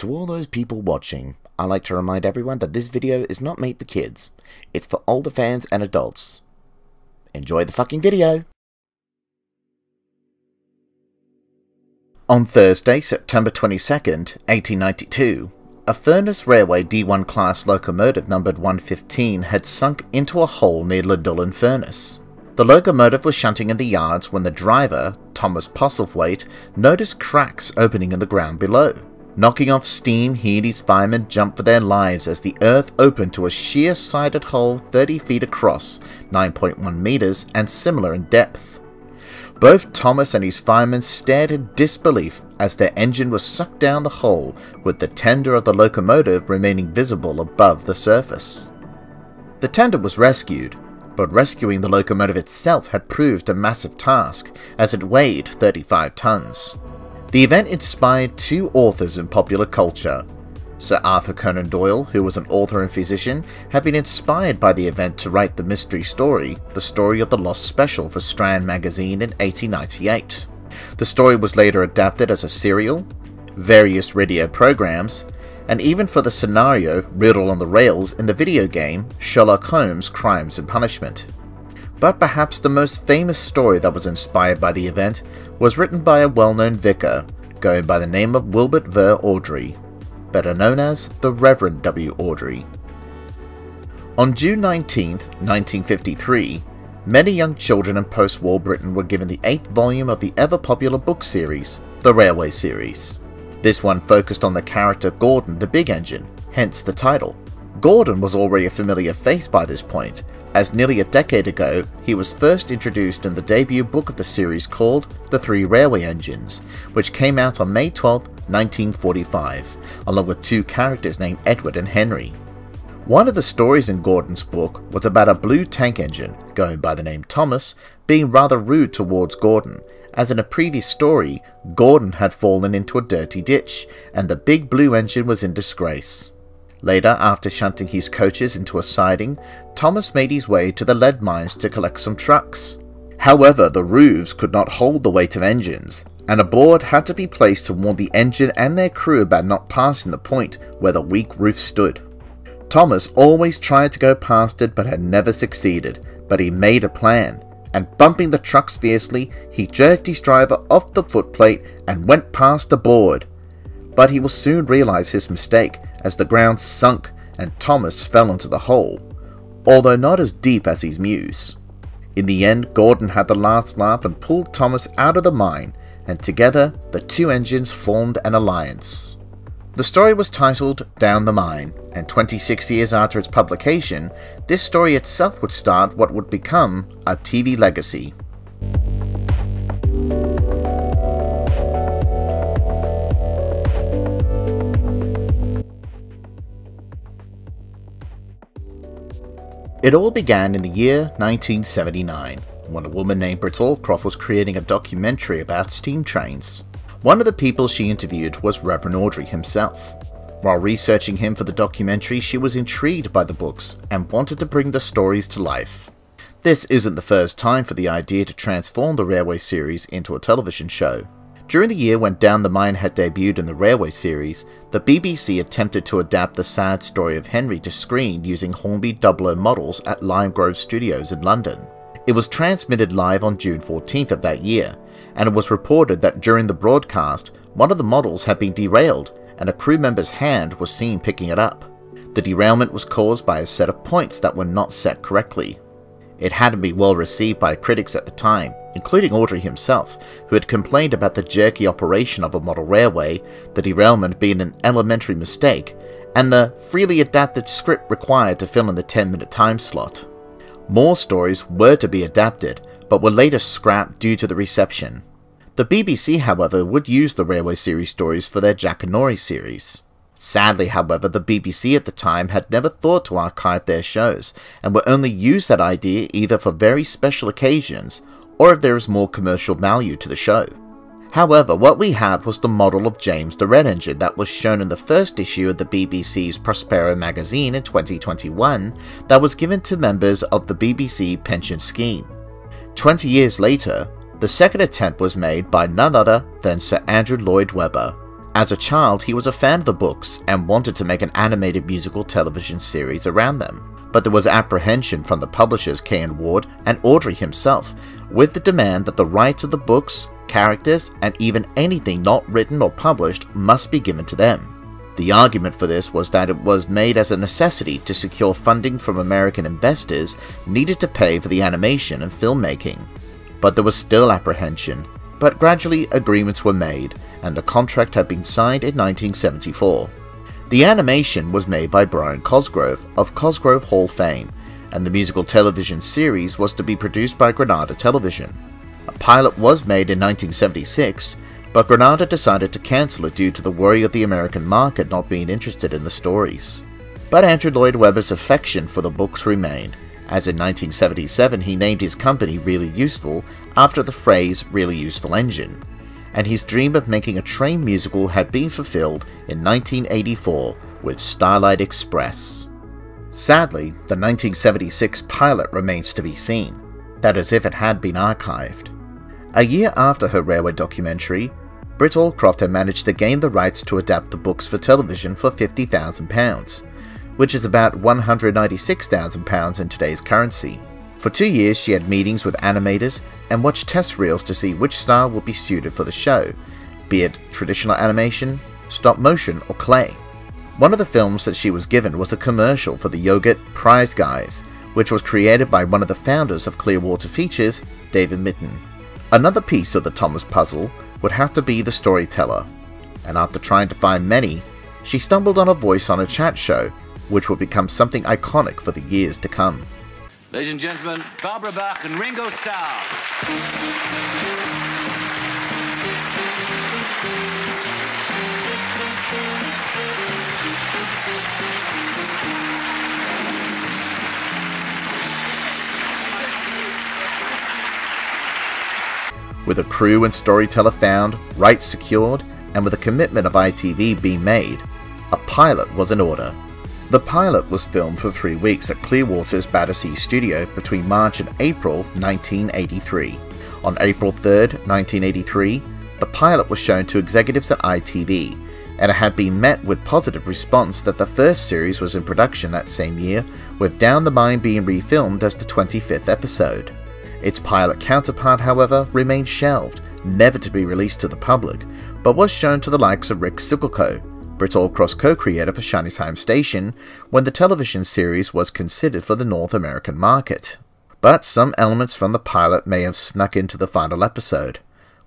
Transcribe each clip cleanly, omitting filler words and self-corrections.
To all those people watching, I like to remind everyone that this video is not made for kids. It's for older fans and adults. Enjoy the fucking video! On Thursday, September 22nd, 1892, a Furness Railway D1 class locomotive numbered 115 had sunk into a hole near Lindell Furness. The locomotive was shunting in the yards when the driver, Thomas Postlethwaite, noticed cracks opening in the ground below. Knocking off steam, he and his firemen jumped for their lives as the earth opened to a sheer-sided hole 30 feet across, 9.1 meters, and similar in depth. Both Thomas and his firemen stared in disbelief as their engine was sucked down the hole, with the tender of the locomotive remaining visible above the surface. The tender was rescued, but rescuing the locomotive itself had proved a massive task, as it weighed 35 tons. The event inspired two authors in popular culture. Sir Arthur Conan Doyle, who was an author and physician, had been inspired by the event to write the mystery story, The Story of the Lost Special, for Strand magazine in 1898. The story was later adapted as a serial, various radio programs, and even for the scenario Riddle on the Rails in the video game Sherlock Holmes Crimes and Punishment. But perhaps the most famous story that was inspired by the event was written by a well-known vicar, going by the name of Wilbert Ver Awdry, better known as the Reverend W. Awdry. On June 19, 1953, many young children in post-war Britain were given the 8th volume of the ever-popular book series, the Railway series. This one focused on the character Gordon the Big Engine, hence the title. Gordon was already a familiar face by this point, as nearly a decade ago he was first introduced in the debut book of the series called The Three Railway Engines, which came out on May 12, 1945, along with two characters named Edward and Henry. One of the stories in Gordon's book was about a blue tank engine, going by the name Thomas, being rather rude towards Gordon, as in a previous story, Gordon had fallen into a dirty ditch, and the big blue engine was in disgrace. Later, after shunting his coaches into a siding, Thomas made his way to the lead mines to collect some trucks. However, the roofs could not hold the weight of engines, and a board had to be placed to warn the engine and their crew about not passing the point where the weak roof stood. Thomas always tried to go past it but had never succeeded, but he made a plan, and bumping the trucks fiercely, he jerked his driver off the footplate and went past the board. But he will soon realize his mistake, as the ground sunk and Thomas fell into the hole, although not as deep as his muse. In the end, Gordon had the last laugh and pulled Thomas out of the mine, and together the two engines formed an alliance. The story was titled Down the Mine, and 26 years after its publication, this story itself would start what would become a TV legacy. It all began in the year 1979, when a woman named Britt Allcroft was creating a documentary about steam trains. One of the people she interviewed was Reverend Awdry himself. While researching him for the documentary, she was intrigued by the books and wanted to bring the stories to life. This isn't the first time for the idea to transform the Railway series into a television show. During the year when Down the Mine had debuted in the Railway series, the BBC attempted to adapt the sad story of Henry to screen using Hornby 00 models at Lime Grove Studios in London. It was transmitted live on June 14th of that year, and it was reported that during the broadcast, one of the models had been derailed and a crew member's hand was seen picking it up. The derailment was caused by a set of points that were not set correctly. It hadn't been well received by critics at the time, including Awdry himself, who had complained about the jerky operation of a model railway, the derailment being an elementary mistake, and the freely adapted script required to fill in the 10-minute time slot. More stories were to be adapted, but were later scrapped due to the reception. The BBC, however, would use the Railway series stories for their Jackanory series. Sadly, however, the BBC at the time had never thought to archive their shows, and would only use that idea either for very special occasions, or if there is more commercial value to the show. However, what we had was the model of James the Red Engine that was shown in the first issue of the BBC's Prospero magazine in 2021 that was given to members of the BBC pension scheme. 20 years later, the second attempt was made by none other than Sir Andrew Lloyd Webber, As a child, he was a fan of the books and wanted to make an animated musical television series around them. But there was apprehension from the publishers K.N. Ward and Audrey himself, with the demand that the rights of the books, characters, and even anything not written or published must be given to them. The argument for this was that it was made as a necessity to secure funding from American investors needed to pay for the animation and filmmaking. But there was still apprehension, but gradually agreements were made, and the contract had been signed in 1974. The animation was made by Brian Cosgrove of Cosgrove Hall fame, and the musical television series was to be produced by Granada Television. A pilot was made in 1976, but Granada decided to cancel it due to the worry of the American market not being interested in the stories. But Andrew Lloyd Webber's affection for the books remained, as in 1977 he named his company Really Useful after the phrase Really Useful Engine, and his dream of making a train musical had been fulfilled in 1984 with Starlight Express. Sadly, the 1976 pilot remains to be seen, that is if it had been archived. A year after her railway documentary, Britt Allcroft had managed to gain the rights to adapt the books for television for £50,000, which is about £196,000 in today's currency. For 2 years she had meetings with animators and watched test reels to see which style would be suited for the show, be it traditional animation, stop motion, or clay. One of the films that she was given was a commercial for the yogurt Prize Guys, which was created by one of the founders of Clearwater Features, David Mitton. Another piece of the Thomas puzzle would have to be the storyteller, and after trying to find many, she stumbled on a voice on a chat show, which would become something iconic for the years to come. Ladies and gentlemen, Barbara Bach and Ringo Starr. With a crew and storyteller found, rights secured, and with a commitment of ITV being made, a pilot was in order. The pilot was filmed for 3 weeks at Clearwater's Battersea studio between March and April 1983. On April 3, 1983, the pilot was shown to executives at ITV, and it had been met with positive response that the first series was in production that same year, with Down the Mine being refilmed as the 25th episode. Its pilot counterpart, however, remained shelved, never to be released to the public, but was shown to the likes of Rick Sigglekow, Britt Allcroft's co-creator for Shinesheim Station, when the television series was considered for the North American market. But some elements from the pilot may have snuck into the final episode,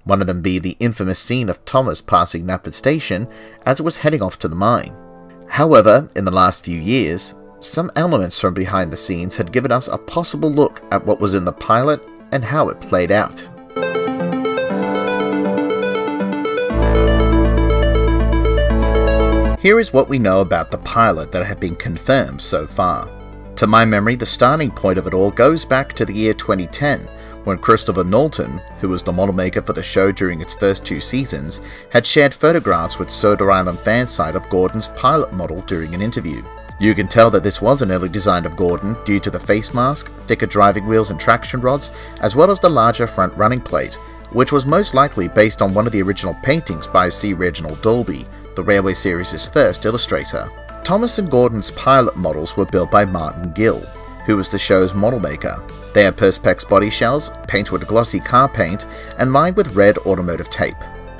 one of them being the infamous scene of Thomas passing Knapford Station as it was heading off to the mine. However, in the last few years, some elements from behind the scenes had given us a possible look at what was in the pilot and how it played out. Here is what we know about the pilot that had been confirmed so far. To my memory, the starting point of it all goes back to the year 2010, when Christopher Knowlton, who was the model maker for the show during its first 2 seasons, had shared photographs with Soda Island fansite of Gordon's pilot model during an interview. You can tell that this was an early design of Gordon due to the face mask, thicker driving wheels and traction rods, as well as the larger front running plate, which was most likely based on one of the original paintings by C. Reginald Dalby, the Railway series' first illustrator. Thomas and Gordon's pilot models were built by Martin Gill, who was the show's model maker. They had Perspex body shells, painted with glossy car paint, and lined with red automotive tape.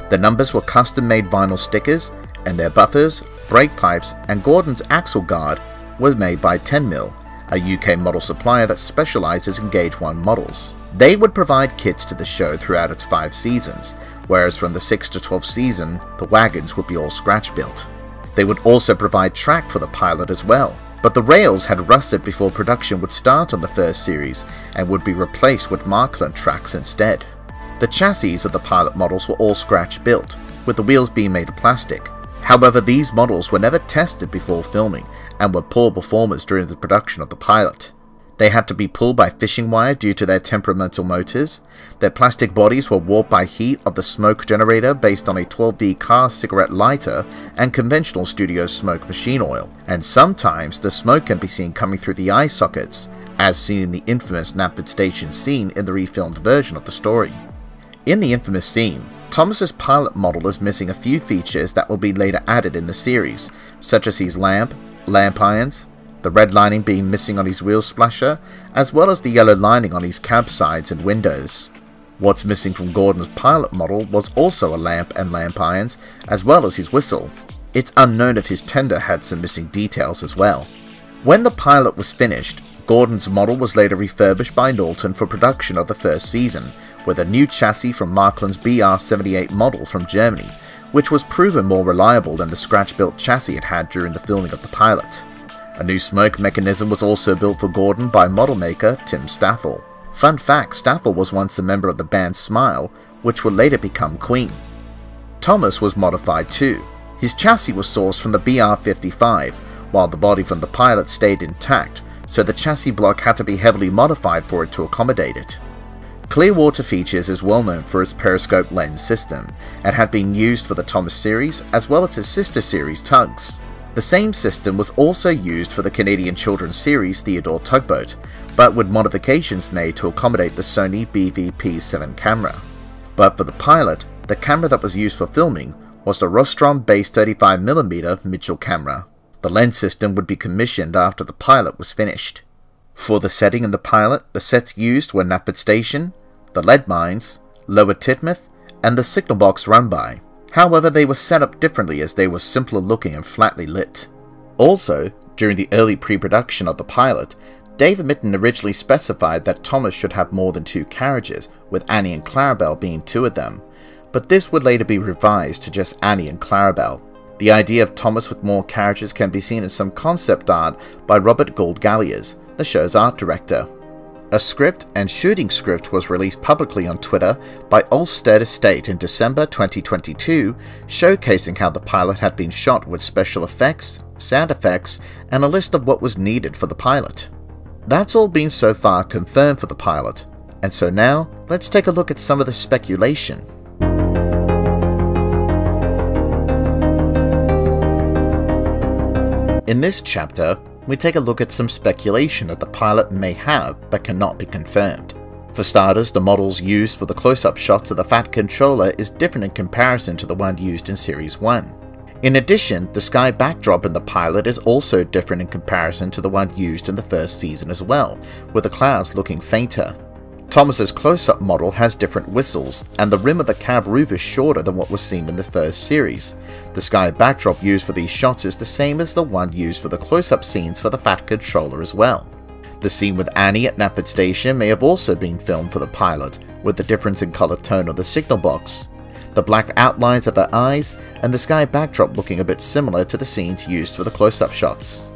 The numbers were custom-made vinyl stickers, and their buffers, brake pipes, and Gordon's axle guard was made by 10mm, a UK model supplier that specialises in Gauge 1 models. They would provide kits to the show throughout its 5 seasons, whereas from the 6th to 12th season, the wagons would be all scratch-built. They would also provide track for the pilot as well, but the rails had rusted before production would start on the first series and would be replaced with Markland tracks instead. The chassis of the pilot models were all scratch-built, with the wheels being made of plastic. However, these models were never tested before filming and were poor performers during the production of the pilot. They had to be pulled by fishing wire due to their temperamental motors, their plastic bodies were warped by heat of the smoke generator based on a 12V car cigarette lighter and conventional studio smoke machine oil, and sometimes the smoke can be seen coming through the eye sockets, as seen in the infamous Knapford Station scene in the refilmed version of the story. In the infamous scene, Thomas's pilot model is missing a few features that will be later added in the series, such as his lamp irons, the red lining being missing on his wheel splasher, as well as the yellow lining on his cab sides and windows. What's missing from Gordon's pilot model was also a lamp and lamp irons, as well as his whistle. It's unknown if his tender had some missing details as well. When the pilot was finished, Gordon's model was later refurbished by Norton for production of the first season, with a new chassis from Markland's BR-78 model from Germany, which was proven more reliable than the scratch-built chassis it had during the filming of the pilot. A new smoke mechanism was also built for Gordon by model maker Tim Staffel. Fun fact, Staffel was once a member of the band Smile, which would later become Queen. Tomas was modified too. His chassis was sourced from the BR-55, while the body from the pilot stayed intact, so the chassis block had to be heavily modified for it to accommodate it. Clearwater Features is well known for its periscope lens system, and had been used for the Tomas series as well as his sister series Tugs. The same system was also used for the Canadian children's series Theodore Tugboat, but with modifications made to accommodate the Sony BVP-7 camera. But for the pilot, the camera that was used for filming was the Rostrom base 35mm Mitchell camera. The lens system would be commissioned after the pilot was finished. For the setting in the pilot, the sets used were Nappert Station, the lead mines, Lower Titmouth, and the signal box run by. However, they were set up differently as they were simpler looking and flatly lit. Also, during the early pre-production of the pilot, David Mitton originally specified that Tomas should have more than 2 carriages, with Annie and Clarabelle being 2 of them, but this would later be revised to just Annie and Clarabelle. The idea of Tomas with more carriages can be seen in some concept art by Robert Gould Galliers, the show's art director. A script and shooting script was released publicly on Twitter by Olstead Estate in December 2022, showcasing how the pilot had been shot with special effects, sound effects, and a list of what was needed for the pilot. That's all been so far confirmed for the pilot, and so now let's take a look at some of the speculation. In this chapter, we take a look at some speculation that the pilot may have but cannot be confirmed. For starters, the models used for the close-up shots of the Fat Controller is different in comparison to the one used in Series 1. In addition, the sky backdrop in the pilot is also different in comparison to the one used in the first season as well, with the clouds looking fainter. Thomas's close-up model has different whistles, and the rim of the cab roof is shorter than what was seen in the first series. The sky backdrop used for these shots is the same as the one used for the close-up scenes for the Fat Controller as well. The scene with Annie at Nappert Station may have also been filmed for the pilot, with the difference in color tone of the signal box, the black outlines of her eyes, and the sky backdrop looking a bit similar to the scenes used for the close-up shots.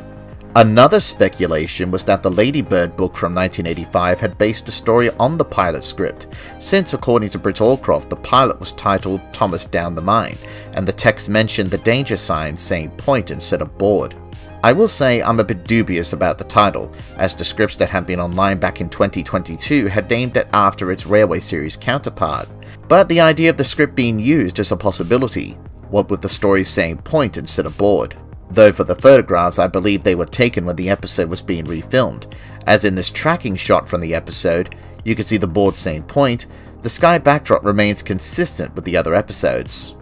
Another speculation was that the Lady Bird book from 1985 had based the story on the pilot script, since according to Britt Allcroft the pilot was titled Tomas Down the Mine, and the text mentioned the danger sign saying point instead of board. I will say I'm a bit dubious about the title, as the scripts that had been online back in 2022 had named it after its Railway series counterpart, but the idea of the script being used is a possibility, what with the story saying point instead of board. Though for the photographs I believe they were taken when the episode was being refilmed, as in this tracking shot from the episode, you can see the board saying point, the sky backdrop remains consistent with the other episodes.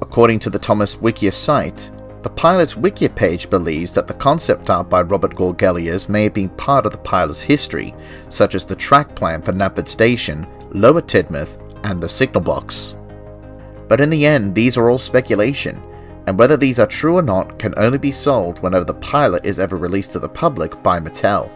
According to the Tomas Wikia site, the pilot's Wikia page believes that the concept art by Robert Gorgelius may have been part of the pilot's history, such as the track plan for Nappert Station, Lower Titmouth, and the signal box. But in the end, these are all speculation, and whether these are true or not can only be solved whenever the pilot is ever released to the public by Mattel.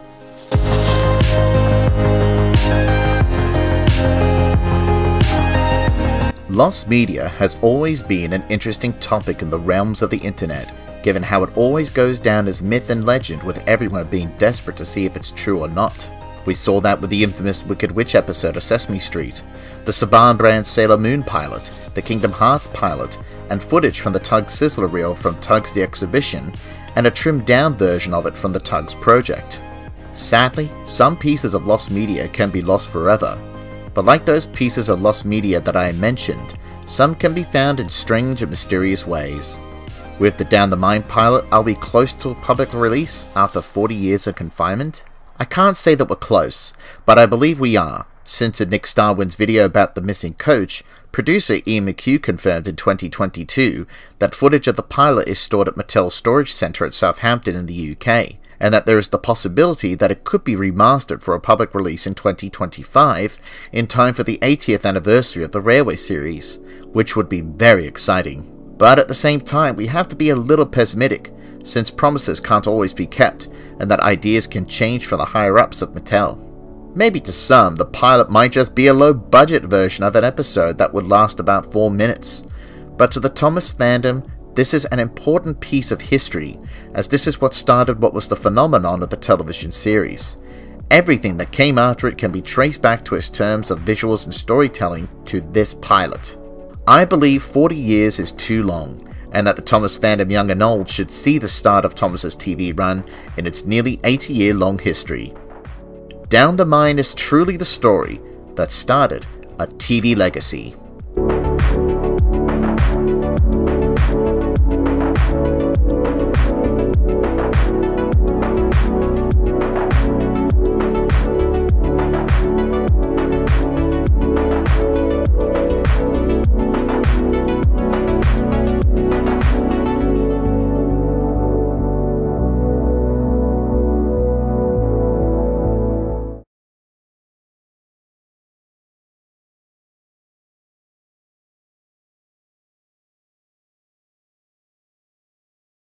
Lost media has always been an interesting topic in the realms of the internet, given how it always goes down as myth and legend with everyone being desperate to see if it's true or not. We saw that with the infamous Wicked Witch episode of Sesame Street, the Saban brand Sailor Moon pilot, the Kingdom Hearts pilot, and footage from the Tugs Sizzler reel from Tugs the Exhibition, and a trimmed down version of it from the Tugs project. Sadly, some pieces of lost media can be lost forever, but like those pieces of lost media that I mentioned, some can be found in strange and mysterious ways. With the Down the Mine pilot, are we close to a public release after 40 years of confinement? I can't say that we're close, but I believe we are, Since in Nick Starwin's video about the missing coach, producer Ian McHugh confirmed in 2022 that footage of the pilot is stored at Mattel's storage centre at Southampton in the UK, and that there is the possibility that it could be remastered for a public release in 2025 in time for the 80th anniversary of the Railway series, which would be very exciting. But at the same time, we have to be a little pessimistic, since promises can't always be kept, and that ideas can change for the higher-ups of Mattel. Maybe to some, the pilot might just be a low-budget version of an episode that would last about 4 minutes, but to the Thomas fandom, this is an important piece of history, as this is what started what was the phenomenon of the television series. Everything that came after it can be traced back to its terms of visuals and storytelling to this pilot. I believe 40 years is too long, and that the Thomas fandom young and old should see the start of Thomas's TV run in its nearly 80-year-long history. Down the Mine is truly the story that started a TV legacy.